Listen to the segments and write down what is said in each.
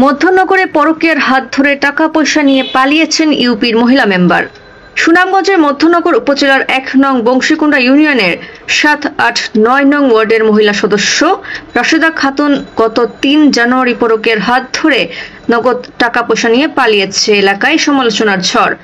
মধ্যনগরে পরকীয়ার হাত ধরে টাকা পয়সা নিয়ে পালিয়েছেন ইউপির মহিলা মেম্বার। সুনামগঞ্জের মধ্যনগর উপজেলার ১ নং বংশীকুণ্ডা ইউনিয়নের ৭, ৮, ৯ নং ওয়ার্ডের মহিলা সদস্য রাশেদা খাতুন গত ৩ জানুয়ারি পরকীয়ার হাত ধরে নগদ টাকা পয়সা নিয়ে পালিয়েছে। এলাকায় সমালোচনার ঝড়।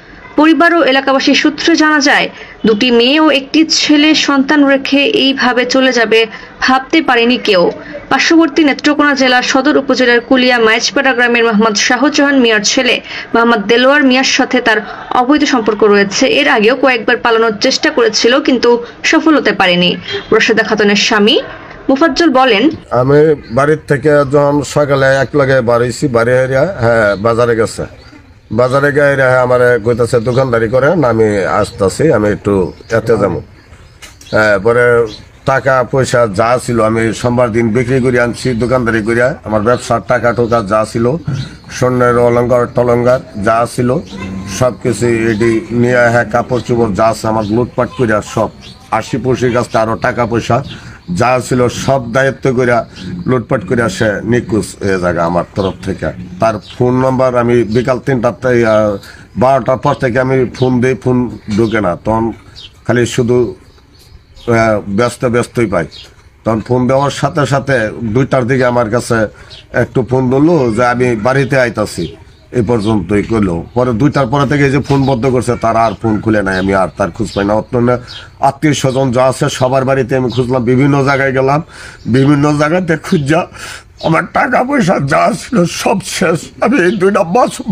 পরিবার ও এলাকাবাসী সূত্রে জানা যায়, দুটি মেয়ে ও একটি ছেলে সন্তান রেখে এইভাবে চলে যাবে ভাবতে পারেনি কেউ। পার্শ্ববর্তী নেত্রকোনা জেলার সদর উপজেলার কুলিয়া মাইজপাড়া গ্রামের মোহাম্মদ শাহজাহান মিয়ার ছেলে মোহাম্মদ দেলোয়ার মিয়ার সাথে তার অবৈধ সম্পর্ক রয়েছে। এর আগেও কয়েকবার পালানোর চেষ্টা করেছিল, কিন্তু সফল হতে পারেনি। রাশেদা খাতুনের স্বামী মুফাজ্জল বলেন, আমি বাড়ির থেকে যখন সকালে এক লগে বাড়িছি, বাড়ি হারিয়া বাজারে গেছে। বাজারে গিয়ে আমার কইতাছে দোকানদারি করেন, আমি আসতেছি, আমি একটু এতে যাবো। পরে টাকা পয়সা যা ছিল আমি সোমবার দিন বিক্রি করে আনছি, দোকানদারি করিয়া আমার ব্যবসার টাকা টোকা যা ছিল, স্বর্ণের অলঙ্কার টলঙ্কার যা ছিল সব কিছু এটি নিয়ে কাপড় চোপড় যা আছে আমার লুটপাট করিয়া সব ৮০-৮০ কাছটা আরো টাকা পয়সা যা ছিল সব দায়িত্ব করিয়া লুটপাট করিয়া সে নিখোঁজ হয়ে যায় আমার তরফ থেকে। তার ফোন নাম্বার আমি বিকাল ৩টা 12টার পর থেকে আমি ফোন দিই, ফোন ঢুকে না, তখন খালি শুধু ব্যস্তই পাই। তখন ফোন দেওয়ার সাথে সাথে 2টার দিকে আমার কাছে একটু ফোন ধরলো যে আমি বাড়িতে আইতাছি, এই পর্যন্তই করলো। পরে 2টার পরে থেকে যে ফোন বন্ধ করছে, তার আর ফোন খুলে নাই, আমি আর তার খোঁজ পাই না। আত্মীয় স্বজন যা আছে সবার বাড়িতে আমি খুঁজলাম, বিভিন্ন জায়গায় গেলাম, বিভিন্ন জায়গাতে খুঁজা আমার টাকা পয়সা যা ছিল সব শেষ। আমি এই 2টা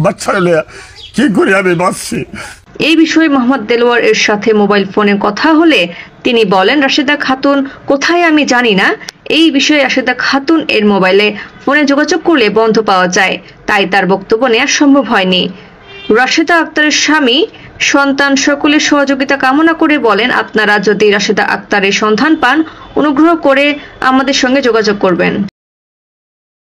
বাচ্চা হলে কি করে আমি বাঁচছি। এই বিষয়ে মোহাম্মদ দেলোয়ার এর সাথে মোবাইল ফোনে কথা হলে তিনি বলেন, রাশেদা খাতুন কোথায় আমি জানি না। এই বিষয়ে রাশেদা খাতুন এর মোবাইলে ফোনে যোগাযোগ করলে বন্ধ পাওয়া যায়, তাই তার বক্তব্য নেওয়া সম্ভব হয়নি। রাশেদা আক্তারের স্বামী সন্তান সকলের সহযোগিতা কামনা করে বলেন, আপনারা যদি রাশেদা আক্তারের সন্ধান পান, অনুগ্রহ করে আমাদের সঙ্গে যোগাযোগ করবেন।